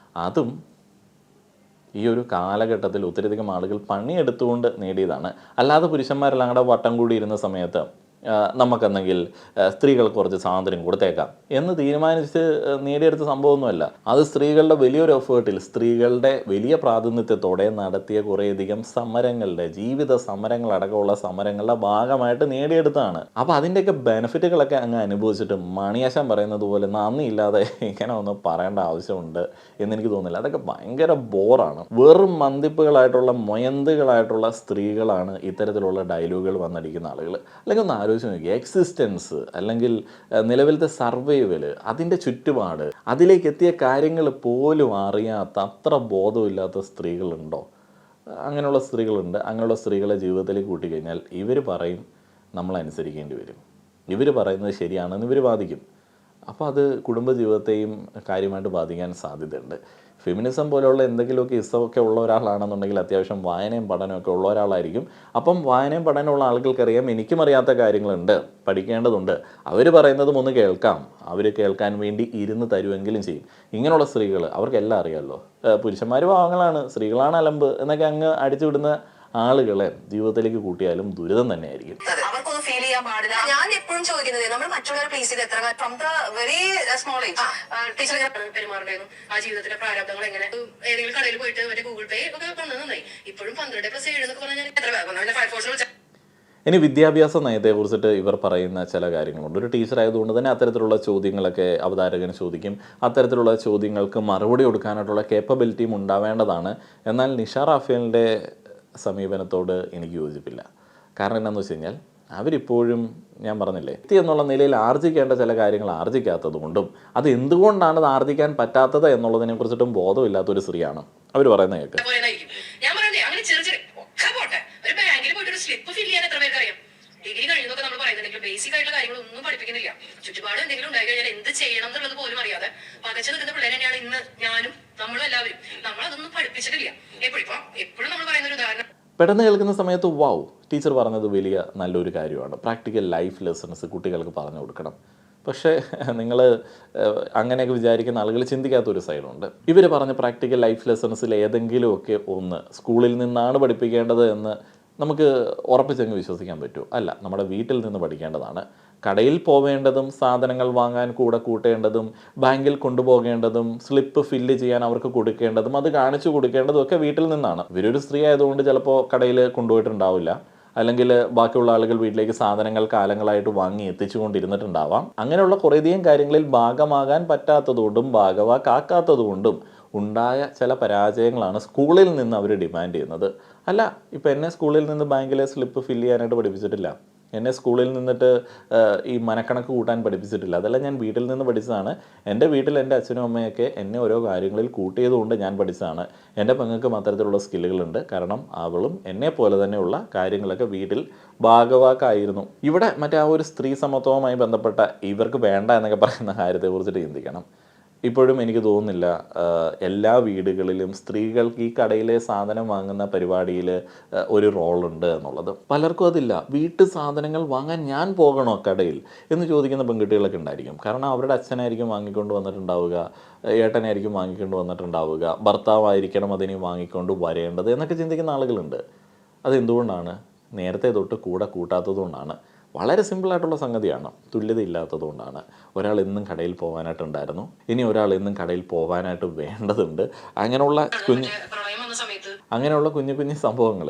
അതും ഈ ഒരു കാലഘട്ടത്തിൽ ഒത്തിരിയധികം ആളുകൾ പണിയെടുത്തുകൊണ്ട് നേടിയതാണ്. അല്ലാതെ പുരുഷന്മാരെല്ലാം കൂടെ വട്ടം കൂടി ഇരുന്ന സമയത്ത് നമുക്കെന്നെങ്കിൽ സ്ത്രീകൾക്ക് കുറച്ച് സ്വാതന്ത്ര്യം കൊടുത്തേക്കാം എന്ന് തീരുമാനിച്ച് നേടിയെടുത്ത സംഭവമൊന്നുമല്ല. അത് സ്ത്രീകളുടെ വലിയൊരു എഫേർട്ടിൽ, സ്ത്രീകളുടെ വലിയ പ്രാതിനിധ്യത്തോടെ നടത്തിയ കുറേയധികം സമരങ്ങളുടെ, ജീവിത സമരങ്ങളടക്കമുള്ള സമരങ്ങളുടെ ഭാഗമായിട്ട് നേടിയെടുത്തതാണ്. അപ്പോൾ അതിൻ്റെയൊക്കെ ബെനിഫിറ്റുകളൊക്കെ അങ്ങ് അനുഭവിച്ചിട്ട് മണിയാശാൻ പറയുന്നത് പോലെ നന്ദിയില്ലാതെ ഇങ്ങനെ ഒന്നും പറയേണ്ട ആവശ്യമുണ്ട് എന്നെനിക്ക് തോന്നുന്നില്ല. അതൊക്കെ ഭയങ്കര ബോറാണ്. വെറും മന്ദിപ്പുകളായിട്ടുള്ള മൊയന്തുകളായിട്ടുള്ള സ്ത്രീകളാണ് ഇത്തരത്തിലുള്ള ഡയലോഗുകൾ വന്നടിക്കുന്ന ആളുകൾ. അല്ലെങ്കിൽ ഒന്ന് എക്സിസ്റ്റൻസ് അല്ലെങ്കിൽ നിലവിലത്തെ സർവൈവൽ, അതിൻ്റെ ചുറ്റുപാട്, അതിലേക്ക് എത്തിയ കാര്യങ്ങൾ പോലും അറിയാത്ത, അത്ര ബോധമില്ലാത്ത സ്ത്രീകളുണ്ടോ? അങ്ങനെയുള്ള സ്ത്രീകളുണ്ട്. അങ്ങനെയുള്ള സ്ത്രീകളെ ജീവിതത്തിലേക്ക് കൂട്ടിക്കഴിഞ്ഞാൽ ഇവർ പറയും നമ്മൾ അനുസരിക്കേണ്ടി വരും. ഇവർ പറയുന്നത് ശരിയാണെന്ന് ഇവർ വാദിക്കും. അപ്പോൾ അത് കുടുംബജീവിതത്തെയും കാര്യമായിട്ട് ബാധിക്കാൻ സാധ്യതയുണ്ട്. ഫെമിനിസം പോലെയുള്ള എന്തെങ്കിലുമൊക്കെ ഇഷ്ടമൊക്കെ ഉള്ള ഒരാളാണെന്നുണ്ടെങ്കിൽ അത്യാവശ്യം വായനയും പഠനമൊക്കെ ഉള്ള ഒരാളായിരിക്കും. അപ്പം വായനയും പഠനമുള്ള ആളുകൾക്കറിയാം എനിക്കും അറിയാത്ത കാര്യങ്ങളുണ്ട്, പഠിക്കേണ്ടതുണ്ട്. അവർ പറയുന്നതും ഒന്ന് കേൾക്കാം, അവർ കേൾക്കാൻ വേണ്ടി ഇരുന്ന് തരുമെങ്കിലും ചെയ്യും. ഇങ്ങനെയുള്ള സ്ത്രീകൾ അവർക്കെല്ലാം അറിയാമല്ലോ. പുരുഷന്മാർ പാവങ്ങളാണ്, സ്ത്രീകളാണ് അലമ്പ് എന്നൊക്കെ അങ്ങ് അടിച്ചുവിടുന്ന ആളുകളെ ജീവിതത്തിലേക്ക് കൂട്ടിയാലും ദുരിതം തന്നെയായിരിക്കും. അവർക്കൊന്നും ഫീൽ ചെയ്യാൻ പാടില്ല. ഞാൻ എപ്പോഴും ചോദിക്കുന്നത് നമ്മൾ മറ്റുള്ളവരെ പ്ലീസ് ചെയ്ത് എത്ര from the very small age teacher പെരുമാറുണ്ടായിരുന്നു. ആ ജീവിതത്തിലെ പ്രാരാബ്ദങ്ങൾ എങ്ങനെ ഏതെങ്കിലും കടയിൽ പോയിട്ട് മറ്റേ ഗൂഗിൾ പേ ഒക്കെ വന്നത് നന്നായി. ഇപ്പോഴും 12+7 എന്നൊക്കെ പറഞ്ഞാൽ എത്ര ഫയർഫോഴ്സിൽ. ഇനി വിദ്യാഭ്യാസ നയത്തെക്കുറിച്ചിട്ട് ഇവർ പറയുന്ന ചില കാര്യങ്ങളുണ്ട്. ഒരു ടീച്ചർ ആയതുകൊണ്ട് തന്നെ അത്തരത്തിലുള്ള ചോദ്യങ്ങളൊക്കെ അവതാരകന് ചോദിക്കും. അത്തരത്തിലുള്ള ചോദ്യങ്ങൾക്ക് മറുപടി കൊടുക്കാനായിട്ടുള്ള കേപ്പബിലിറ്റിയും ഉണ്ടാവേണ്ടതാണ്. എന്നാൽ നിഷ റാഫേലിൻ്റെ സമീപനത്തോട് എനിക്ക് യോജിപ്പില്ല. കാരണം എന്താണെന്ന് വെച്ച് കഴിഞ്ഞാൽ അവരിപ്പോഴും ഞാൻ പറഞ്ഞില്ലേ വ്യക്തി എന്നുള്ള നിലയിൽ ആർജിക്കേണ്ട ചില കാര്യങ്ങൾ ആർജിക്കാത്തത് കൊണ്ടും അത് എന്തുകൊണ്ടാണ് അത് ആർജിക്കാൻ പറ്റാത്തത് എന്നുള്ളതിനെ കുറിച്ചിട്ടും ബോധമില്ലാത്തൊരു സ്ത്രീയാണ് അവർ പറയുന്നത് കേൾക്ക്. ഞാൻ പറയണ്ടേ അങ്ങനെ ചെറിയ ഒക്കെ പോട്ടെ, ഒരു ബാങ്കിൽ പോയിട്ട് ഒരു സ്ലിപ്പ് ഫില്ല് ചെയ്യാൻ എത്ര പേർക്ക് അറിയാം? ഡിഗ്രി കഴിഞ്ഞതൊക്കെ നമ്മൾ പറയുന്നുണ്ടെങ്കിലും ബേസിക് ആയിട്ടുള്ള കാര്യങ്ങളൊന്നും പഠിപ്പിക്കുന്നില്ല. ചുറ്റുപാട് എന്തെങ്കിലും ഉണ്ടായി കഴിഞ്ഞാൽ എന്ത് ചെയ്യണം എന്നുള്ളത് പോലും അറിയാതെ പകച്ചു നിൽക്കുന്ന പിള്ളേർ തന്നെയാണ് ഇന്ന് ഞാനും നമ്മളും എല്ലാവരും. നമ്മളതൊന്നും പഠിപ്പിച്ചിട്ടില്ല. എപ്പോഴും നമ്മൾ പറയുന്ന ഒരു ഉദാഹരണം പെട്ടെന്ന് കേൾക്കുന്ന സമയത്ത് വാവ്, ടീച്ചർ പറഞ്ഞത് വലിയ നല്ലൊരു കാര്യമാണ്. പ്രാക്ടിക്കൽ ലൈഫ് ലെസൺസ് കുട്ടികൾക്ക് പറഞ്ഞു കൊടുക്കണം. പക്ഷേ നിങ്ങൾ അങ്ങനെയൊക്കെ വിചാരിക്കുന്ന ആളുകൾ ചിന്തിക്കാത്തൊരു സൈഡുണ്ട്. ഇവർ പറഞ്ഞ പ്രാക്ടിക്കൽ ലൈഫ് ലെസൺസിൽ ഏതെങ്കിലുമൊക്കെ ഒന്ന് സ്കൂളിൽ നിന്നാണ് പഠിപ്പിക്കേണ്ടത് എന്ന് നമുക്ക് ഉറപ്പിച്ചങ്ങ് വിശ്വസിക്കാൻ പറ്റുമോ? അല്ല, നമ്മുടെ വീട്ടിൽ നിന്ന് പഠിക്കേണ്ടതാണ്. കടയിൽ പോവേണ്ടതും സാധനങ്ങൾ വാങ്ങാൻ കൂടെ കൂട്ടേണ്ടതും ബാങ്കിൽ കൊണ്ടുപോകേണ്ടതും സ്ലിപ്പ് ഫില്ല് ചെയ്യാൻ അവർക്ക് കൊടുക്കേണ്ടതും അത് കാണിച്ചു കൊടുക്കേണ്ടതും ഒക്കെ വീട്ടിൽ നിന്നാണ്. ഇവരൊരു സ്ത്രീ ആയതുകൊണ്ട് ചിലപ്പോൾ കടയിൽ കൊണ്ടുപോയിട്ടുണ്ടാവില്ല, അല്ലെങ്കിൽ ബാക്കിയുള്ള ആളുകൾ വീട്ടിലേക്ക് സാധനങ്ങൾ കാലങ്ങളായിട്ട് വാങ്ങി എത്തിച്ചുകൊണ്ടിരുന്നിട്ടുണ്ടാവാം. അങ്ങനെയുള്ള കുറേയധികം കാര്യങ്ങളിൽ ഭാഗമാകാൻ പറ്റാത്തതുകൊണ്ടും ഭാഗവാക്കാക്കാത്തതുകൊണ്ടും ഉണ്ടായ ചില പരാജയങ്ങളാണ് സ്കൂളിൽ നിന്ന് അവർ ഡിമാൻഡ് ചെയ്യുന്നത്. അല്ല, ഇപ്പം എന്നെ സ്കൂളിൽ നിന്ന് ബാങ്കിലെ സ്ലിപ്പ് ഫില്ല് ചെയ്യാനായിട്ട് പഠിപ്പിച്ചിട്ടില്ല, എന്നെ സ്കൂളിൽ നിന്നിട്ട് ഈ മനക്കണക്ക് കൂട്ടാൻ പഠിപ്പിച്ചിട്ടില്ല. അതെല്ലാം ഞാൻ വീട്ടിൽ നിന്ന് പഠിച്ചതാണ്. എൻ്റെ വീട്ടിൽ എൻ്റെ അച്ഛനും അമ്മയൊക്കെ എന്നെ ഓരോ കാര്യങ്ങളിൽ കൂട്ടിയതുകൊണ്ട് ഞാൻ പഠിച്ചതാണ്. എൻ്റെ പെങ്ങൾക്കും അത്തരത്തിലുള്ള സ്കില്ലുകളുണ്ട്. കാരണം അവളും എന്നെ പോലെ തന്നെയുള്ള കാര്യങ്ങളൊക്കെ വീട്ടിൽ ഭാഗവാക്കായിരുന്നു. ഇവിടെ മറ്റേ ആ ഒരു സ്ത്രീ സമത്വവുമായി ബന്ധപ്പെട്ട ഇവർക്ക് വേണ്ട എന്നൊക്കെ പറയുന്ന കാര്യത്തെക്കുറിച്ചിട്ട് ചിന്തിക്കണം. ഇപ്പോഴും എനിക്ക് തോന്നുന്നില്ല എല്ലാ വീടുകളിലും സ്ത്രീകൾക്ക് ഈ കടയിലെ സാധനം വാങ്ങുന്ന പരിപാടിയിൽ ഒരു റോളുണ്ട് എന്നുള്ളത്. പലർക്കും അതില്ല. വീട്ടു സാധനങ്ങൾ വാങ്ങാൻ ഞാൻ പോകണോ കടയിൽ എന്ന് ചോദിക്കുന്ന പെൺകുട്ടികളൊക്കെ ഉണ്ടായിരിക്കും. കാരണം അവരുടെ അച്ഛനായിരിക്കും വാങ്ങിക്കൊണ്ട് വന്നിട്ടുണ്ടാവുക, ഏട്ടനായിരിക്കും വാങ്ങിക്കൊണ്ട് വന്നിട്ടുണ്ടാവുക, ഭർത്താവായിരിക്കണം അതിനെ വാങ്ങിക്കൊണ്ട് വരേണ്ടത് എന്നൊക്കെ ചിന്തിക്കുന്ന ആളുകളുണ്ട്. അതെന്തുകൊണ്ടാണ്? നേരത്തെ തൊട്ട് കൂടെ കൂട്ടാത്തതുകൊണ്ടാണ്. വളരെ സിമ്പിളായിട്ടുള്ള സംഗതിയാണ്. തുല്യത ഇല്ലാത്തതുകൊണ്ടാണ്. ഒരാൾ എന്നും കടയിൽ പോകാനായിട്ടുണ്ടായിരുന്നു, ഇനി ഒരാൾ എന്നും കടയിൽ പോകാനായിട്ട് വേണ്ടതുണ്ട്. അങ്ങനെയുള്ള കുഞ്ഞു കുഞ്ഞു സംഭവങ്ങൾ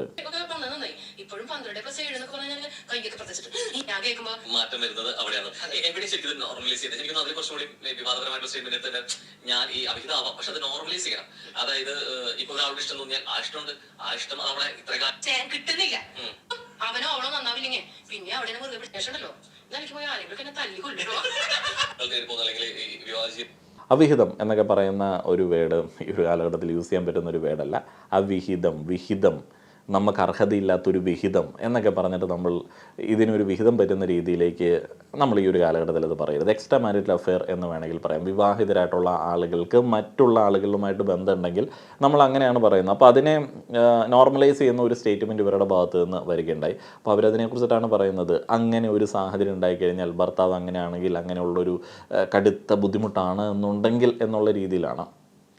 മാറ്റം വരുന്നത് അവിടെയാണ്. എവിടെ ശരിക്കും നോർമലൈസ് ചെയ്ത് എനിക്ക് അതിൽ കുറച്ചുകൂടി വിവാദപരമായിട്ടുള്ള സ്റ്റേറ്റ്മെന്റ് തന്നെ ഞാൻ ഈ അവിഹിതമാവാം, പക്ഷെ അത് നോർമലൈസ് ചെയ്യണം. അതായത് ഇപ്പൊ ഒരാളുടെ ഇഷ്ടം തോന്നിയാൽ ആ ഇഷ്ടമുണ്ട്, ആ ഇഷ്ടം അവിടെ ഇത്ര കിട്ടുന്നില്ല, അവനോ അവളോ നന്നാവില്ലെങ്കിൽ പിന്നെ അവിടെ വെറുതെ വിശേഷമല്ലോ. എനിക്ക് പോയി ആരെങ്കിലും എന്നെ തല്ലിക്കൊല്ലോ. അല്ലെങ്കിൽ വിവാഹ അവിഹിതം എന്നൊക്കെ പറയുന്ന ഒരു വേർഡ് ഈ ഒരു കാലഘട്ടത്തിൽ യൂസ് ചെയ്യാൻ പറ്റുന്ന ഒരു വേർഡല്ല. അവിഹിതം, വിഹിതം, നമുക്ക് അർഹതയില്ലാത്തൊരു വിഹിതം എന്നൊക്കെ പറഞ്ഞിട്ട് നമ്മൾ ഇതിനൊരു വിഹിതം പറ്റുന്ന രീതിയിലേക്ക് നമ്മൾ ഈ ഒരു കാലഘട്ടത്തിൽ അത് പറയരുത്. എക്സ്ട്രാ മാരിറ്റൽ അഫെയർ എന്ന് വേണമെങ്കിൽ പറയാം. വിവാഹിതരായിട്ടുള്ള ആളുകൾക്ക് മറ്റുള്ള ആളുകളുമായിട്ട് ബന്ധമുണ്ടെങ്കിൽ നമ്മൾ അങ്ങനെയാണ് പറയുന്നത്. അപ്പോൾ അതിനെ നോർമലൈസ് ചെയ്യുന്ന ഒരു സ്റ്റേറ്റ്മെൻറ്റ് ഇവരുടെ ഭാഗത്ത് നിന്ന് വരികയുണ്ടായി. അപ്പോൾ അവരതിനെക്കുറിച്ചിട്ടാണ് പറയുന്നത്, അങ്ങനെ ഒരു സാഹചര്യം ഉണ്ടായിക്കഴിഞ്ഞാൽ ഭർത്താവ് അങ്ങനെയാണെങ്കിൽ അങ്ങനെയുള്ളൊരു കടുത്ത ബുദ്ധിമുട്ടാണ് എന്നുണ്ടെങ്കിൽ എന്നുള്ള രീതിയിലാണ്.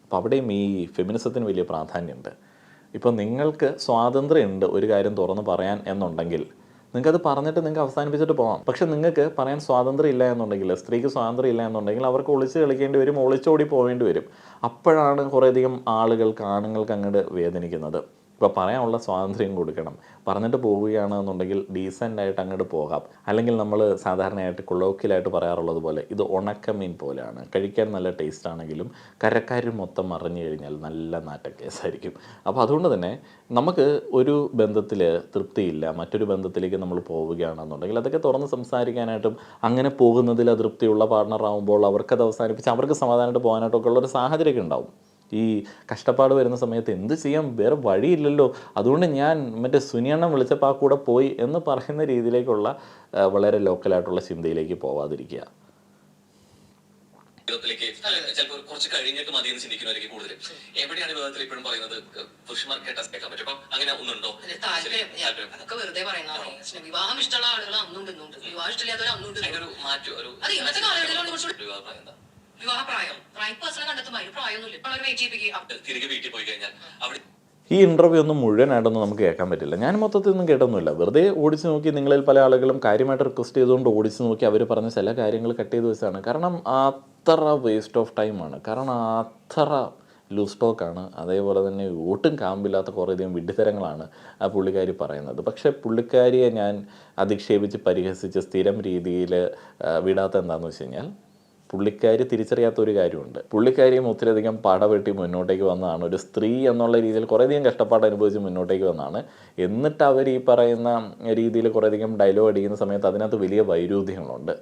അപ്പോൾ അവിടെയും ഈ ഫെമിനിസത്തിന് വലിയ പ്രാധാന്യമുണ്ട്. ഇപ്പോൾ നിങ്ങൾക്ക് സ്വാതന്ത്ര്യമുണ്ട് ഒരു കാര്യം തുറന്ന് പറയാൻ എന്നുണ്ടെങ്കിൽ നിങ്ങൾക്കത് പറഞ്ഞിട്ട് നിങ്ങൾക്ക് അവസാനിപ്പിച്ചിട്ട് പോകാം. പക്ഷെ നിങ്ങൾക്ക് പറയാൻ സ്വാതന്ത്ര്യം ഇല്ല എന്നുണ്ടെങ്കിൽ, സ്ത്രീക്ക് സ്വാതന്ത്ര്യം ഇല്ല എന്നുണ്ടെങ്കിൽ അവർക്ക് ഒളിച്ച് കളിക്കേണ്ടി വരും, ഒളിച്ചോടി പോകേണ്ടി വരും. അപ്പോഴാണ് കുറേയധികം ആളുകൾക്ക്, ആണുങ്ങൾക്ക് അങ്ങോട്ട് വേദനിക്കുന്നത്. ഇപ്പോൾ പറയാനുള്ള സ്വാതന്ത്ര്യം കൊടുക്കണം. പറഞ്ഞിട്ട് പോവുകയാണെന്നുണ്ടെങ്കിൽ ഡീസൻ്റായിട്ട് അങ്ങോട്ട് പോകാം. അല്ലെങ്കിൽ നമ്മൾ സാധാരണയായിട്ട് കൊളോക്കിയലായിട്ട് പറയാറുള്ളത് പോലെ ഇത് ഉണക്കമീൻ പോലെയാണ്. കഴിക്കാൻ നല്ല ടേസ്റ്റ് ആണെങ്കിലും കരക്കാർ മൊത്തം മറിഞ്ഞു കഴിഞ്ഞാൽ നല്ല നാറ്റക്കേസായിരിക്കും. അപ്പോൾ അതുകൊണ്ട് തന്നെ നമുക്ക് ഒരു ബന്ധത്തിൽ തൃപ്തിയില്ല, മറ്റൊരു ബന്ധത്തിലേക്ക് നമ്മൾ പോവുകയാണെന്നുണ്ടെങ്കിൽ അതൊക്കെ തുറന്ന് സംസാരിക്കാനായിട്ടും അങ്ങനെ പോകുന്നതിൽ അതൃപ്തിയുള്ള പാർട്ണറാകുമ്പോൾ അവർക്കത് അവസാനിപ്പിച്ച് അവർക്ക് സമാധാനമായിട്ട് പോകാനായിട്ടൊക്കെ ഉള്ളൊരു സാഹചര്യമൊക്കെ ഉണ്ടാവും. ഈ കഷ്ടപ്പാട് വരുന്ന സമയത്ത് എന്ത് ചെയ്യാം, വേറെ വഴിയില്ലല്ലോ, അതുകൊണ്ട് ഞാൻ മറ്റേ സുനിയണ്ണം വിളിച്ചപ്പോൾ ആ കൂടെ പോയി എന്ന് പറയുന്ന രീതിയിലേക്കുള്ള വളരെ ലോക്കലായിട്ടുള്ള ചിന്തയിലേക്ക് പോവാതിരിക്കുക. ജീവിതത്തിലേക്ക് ചിലപ്പോൾ കുറച്ച് കഴിഞ്ഞിട്ട് മതി എന്ന് ചിന്തിക്കുന്നവർക്ക് കൂടുതൽ എവിടെയാണ് വിവാഹത്തിൽ ഇപ്പോഴും പറയുന്നത് പുരുഷന്മാർ കേട്ടാൽ കേൾക്കാൻ പറ്റും. അപ്പം അങ്ങനെ ഒന്നുണ്ടോ? അതൊക്കെ വെറുതെ പറയുന്നതാണ്. വിവാഹം ഇഷ്ടമുള്ള ആളുകൾ അന്നുണ്ട് ഇന്നുണ്ട്, വിവാഹം ഇഷ്ടമില്ലാത്തവർ അന്നുണ്ട്. ഒരു മാറ്റം ഒരു അത് ഇന്നത്തെ കാലഘട്ടത്തിലാണ് കുറച്ചുകൂടി വിവാഹ പ്രായം എന്താ? വിവാഹപ്രായം റൈറ്റ് പേഴ്സണെ കണ്ടെത്തുമ്പോൾ അതിന് പ്രായമൊന്നുമില്ല. ഇപ്പോൾ അവർ വെയിറ്റ് ചെയ്യിപ്പിക്കുക. തിരികെ വീട്ടിൽ പോയി കഴിഞ്ഞാൽ അവിടെ ഈ ഇൻ്റർവ്യൂ ഒന്നും മുഴുവനായിട്ടൊന്നും നമുക്ക് കേൾക്കാൻ പറ്റില്ല. ഞാൻ മൊത്തത്തിൽ ഒന്നും കേട്ടൊന്നുമില്ല, വെറുതെ ഓടിച്ച് നോക്കി. നിങ്ങളിൽ പല ആളുകളും കാര്യമായിട്ട് റിക്വസ്റ്റ് ചെയ്തുകൊണ്ട് ഓടിച്ച് നോക്കി അവർ പറഞ്ഞ ചില കാര്യങ്ങൾ കട്ട് ചെയ്ത് വെച്ചാണ്. കാരണം അത്ര വേസ്റ്റ് ഓഫ് ടൈമാണ്, കാരണം അത്ര ലൂസ് ടോക്കാണ്. അതേപോലെ തന്നെ ഒട്ടും കാമ്പില്ലാത്ത കുറേയധികം വിഡ്ഢിത്തരങ്ങളാണ് ആ പുള്ളിക്കാരി പറയുന്നത്. പക്ഷേ പുള്ളിക്കാരിയെ ഞാൻ അധിക്ഷേപിച്ച് പരിഹസിച്ച് സ്ഥിരം രീതിയിൽ വിടാത്ത എന്താണെന്ന് വെച്ച് കഴിഞ്ഞാൽ, പുള്ളിക്കാരി തിരിച്ചറിയാത്ത ഒരു കാര്യമുണ്ട്. പുള്ളിക്കാരിയും ഒത്തിരിയധികം പടവെട്ടി മുന്നോട്ടേക്ക് വന്നതാണ്. ഒരു സ്ത്രീ എന്നുള്ള രീതിയിൽ കുറേയധികം കഷ്ടപ്പാട് അനുഭവിച്ച് മുന്നോട്ടേക്ക് വന്നതാണ്. എന്നിട്ട് അവർ ഈ പറയുന്ന രീതിയിൽ കുറേയധികം ഡയലോഗ് അടിക്കുന്ന സമയത്ത് അതിനകത്ത് വലിയ വൈരുദ്ധ്യങ്ങളുണ്ട്.